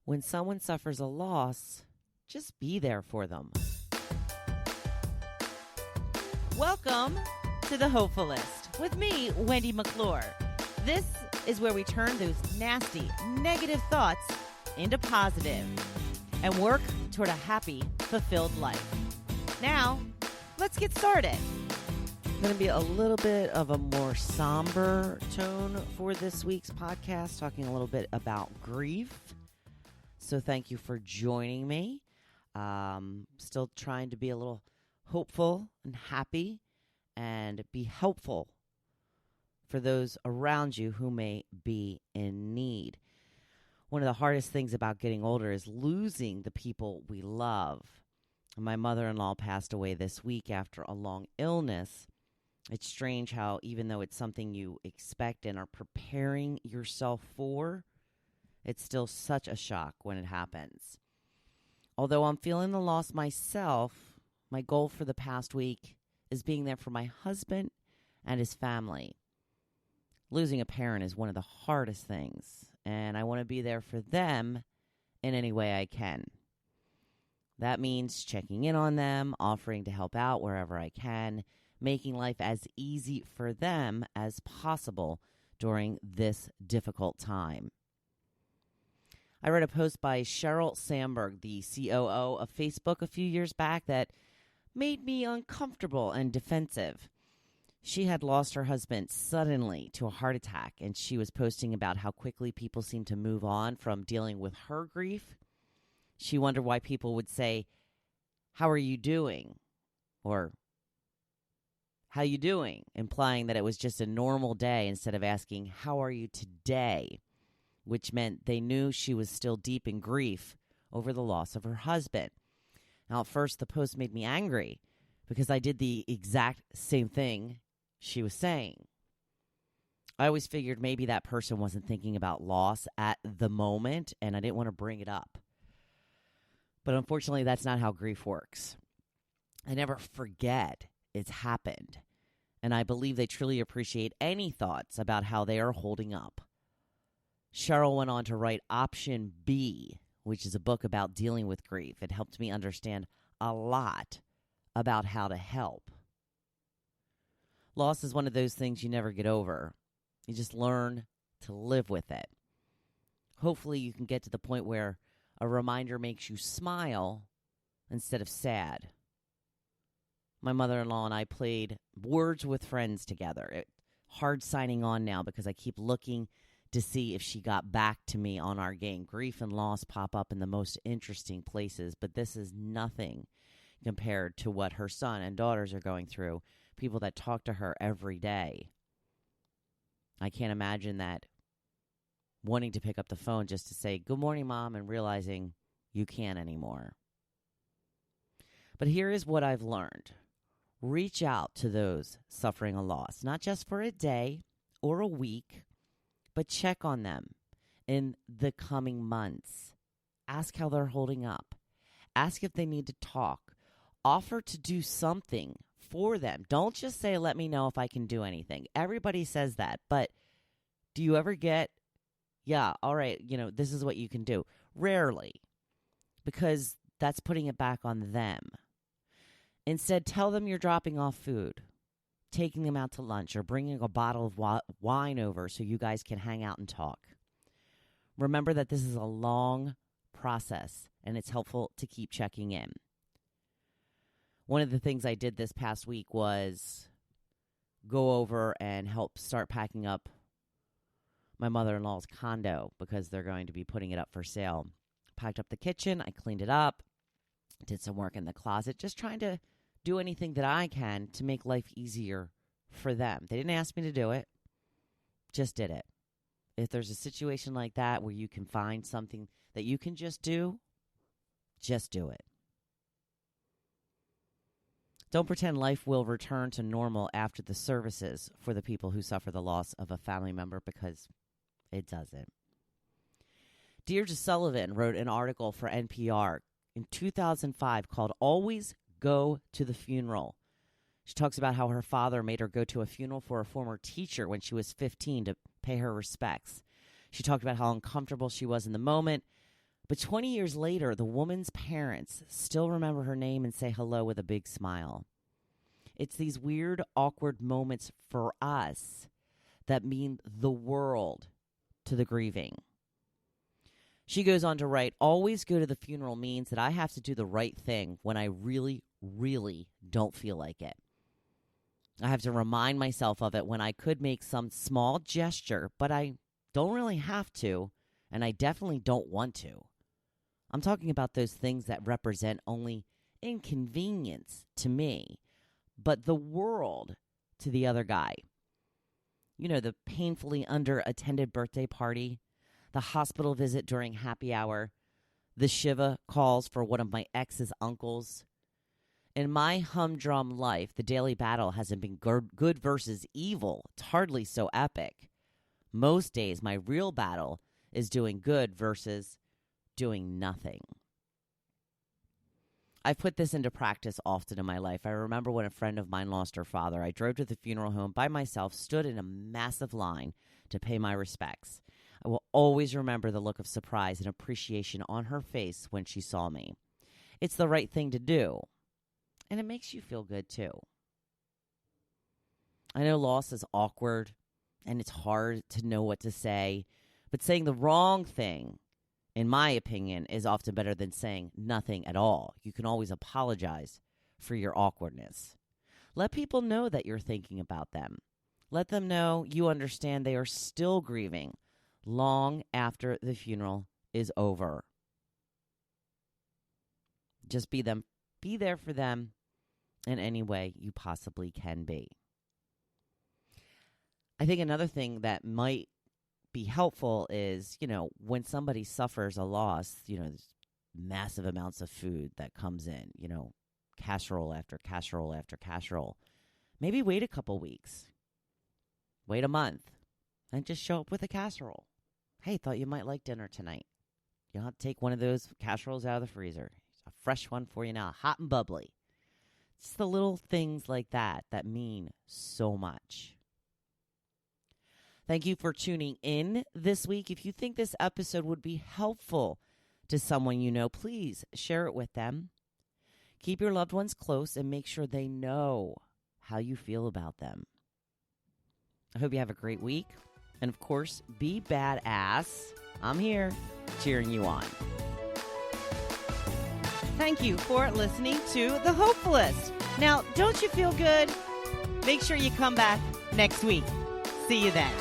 When someone suffers a loss, just be there for them. Welcome to the Hopefulist with me, Wendy McClure. This is where we turn those nasty, negative thoughts into positive and work toward a happy, fulfilled life. Now, let's get started. Going to be a little bit of a more somber tone for this week's podcast, talking a little bit about grief. So thank you for joining me. Still trying to be a little hopeful and happy and be helpful for those around you who may be in need. One of the hardest things about getting older is losing the people we love. My mother-in-law passed away this week after a long illness. It's strange how even though it's something you expect and are preparing yourself for, it's still such a shock when it happens. Although I'm feeling the loss myself, my goal for the past week is being there for my husband and his family. Losing a parent is one of the hardest things, and I want to be there for them in any way I can. That means checking in on them, offering to help out wherever I can, making life as easy for them as possible during this difficult time. I read a post by Sheryl Sandberg, the COO of Facebook, a few years back that made me uncomfortable and defensive. She had lost her husband suddenly to a heart attack, and she was posting about how quickly people seem to move on from dealing with her grief. She wondered why people would say, "How are you doing?" or "How you doing?" implying that it was just a normal day instead of asking, "How are you today?" which meant they knew she was still deep in grief over the loss of her husband. Now, at first, the post made me angry because I did the exact same thing she was saying. I always figured maybe that person wasn't thinking about loss at the moment, and I didn't want to bring it up. But unfortunately, that's not how grief works. I never forget it's happened, and I believe they truly appreciate any thoughts about how they are holding up. Sheryl went on to write Option B, which is a book about dealing with grief. It helped me understand a lot about how to help. Loss is one of those things you never get over. You just learn to live with it. Hopefully you can get to the point where a reminder makes you smile instead of sad. My mother-in-law and I played Words with Friends together. It's hard signing on now because I keep looking to see if she got back to me on our game. Grief and loss pop up in the most interesting places, but this is nothing compared to what her son and daughters are going through, people that talk to her every day. I can't imagine that wanting to pick up the phone just to say, "Good morning, Mom," and realizing you can't anymore. But here is what I've learned. Reach out to those suffering a loss, not just for a day or a week, but check on them in the coming months. Ask how they're holding up. Ask if they need to talk. Offer to do something for them. Don't just say, "Let me know if I can do anything." Everybody says that, but do you ever get, "Yeah, all right, this is what you can do"? Rarely, because that's putting it back on them. Instead, tell them you're dropping off food, taking them out to lunch, or bringing a bottle of wine over so you guys can hang out and talk. Remember that this is a long process, and it's helpful to keep checking in. One of the things I did this past week was go over and help start packing up my mother-in-law's condo because they're going to be putting it up for sale. Packed up the kitchen, I cleaned it up, did some work in the closet, just trying to do anything that I can to make life easier for them. They didn't ask me to do it, just did it. If there's a situation like that where you can find something that you can just do it. Don't pretend life will return to normal after the services for the people who suffer the loss of a family member, because it doesn't. Deirdre Sullivan wrote an article for NPR in 2005 called "Always Go to the Funeral." She talks about how her father made her go to a funeral for a former teacher when she was 15 to pay her respects. She talked about how uncomfortable she was in the moment, But 20 years later, the woman's parents still remember her name and say hello with a big smile. It's these weird, awkward moments for us that mean the world to the grieving. She goes on to write, always go to the funeral means that I have to do the right thing when I really, really don't feel like it. I have to remind myself of it when I could make some small gesture, but I don't really have to, and I definitely don't want to. I'm talking about those things that represent only inconvenience to me, but the world to the other guy. You know, the painfully under-attended birthday party, the hospital visit during happy hour, the Shiva calls for one of my ex's uncles. In my humdrum life, the daily battle hasn't been good versus evil. It's hardly so epic. Most days, my real battle is doing good versus doing nothing. I've put this into practice often in my life. I remember when a friend of mine lost her father. I drove to the funeral home by myself, stood in a massive line to pay my respects. I will always remember the look of surprise and appreciation on her face when she saw me. It's the right thing to do, and it makes you feel good too. I know loss is awkward, and it's hard to know what to say, but saying the wrong thing, in my opinion, is often better than saying nothing at all. You can always apologize for your awkwardness. Let people know that you're thinking about them. Let them know you understand they are still grieving long after the funeral is over. Just be there for them in any way you possibly can be. I think another thing that might be helpful is, when somebody suffers a loss, there's massive amounts of food that comes in, casserole after casserole after casserole. Maybe wait a couple weeks. Wait a month. And just show up with a casserole. Hey, thought you might like dinner tonight. You'll have to take one of those casseroles out of the freezer. A fresh one for you now, hot and bubbly. It's the little things like that mean so much. Thank you for tuning in this week. If you think this episode would be helpful to someone you know, please share it with them. Keep your loved ones close and make sure they know how you feel about them. I hope you have a great week. And of course, be badass. I'm here cheering you on. Thank you for listening to The Hopefulist. Now, don't you feel good? Make sure you come back next week. See you then.